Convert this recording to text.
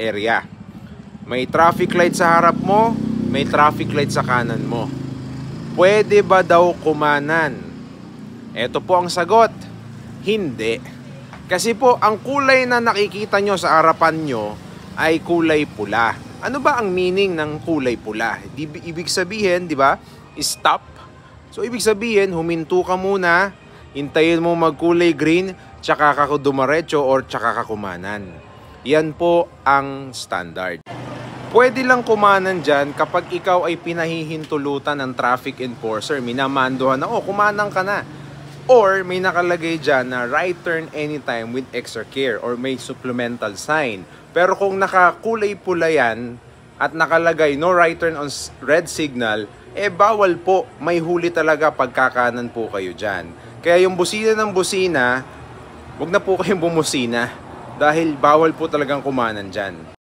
area. May traffic light sa harap mo, may traffic light sa kanan mo. Pwede ba daw kumanan? Ito po ang sagot. Hindi. Kasi po, ang kulay na nakikita nyo sa harapan nyo ay kulay pula. Ano ba ang meaning ng kulay pula? Ibig sabihin, di ba? Stop. So, ibig sabihin, huminto ka muna, hintayin mo magkulay green, tsaka ka dumaretso or tsaka ka kumanan. Yan po ang standard. Pwede lang kumanan dyan kapag ikaw ay pinahihintulutan ng traffic enforcer. Minamandohan na, kumanan ka na. Or may nakalagay dyan na right turn anytime with extra care or may supplemental sign. Pero kung nakakulay pula yan at nakalagay no right turn on red signal, bawal po. May huli talaga pagkakanan po kayo dyan. Kaya yung busina ng busina, huwag na po kayong bumusina dahil bawal po talagang kumanan dyan.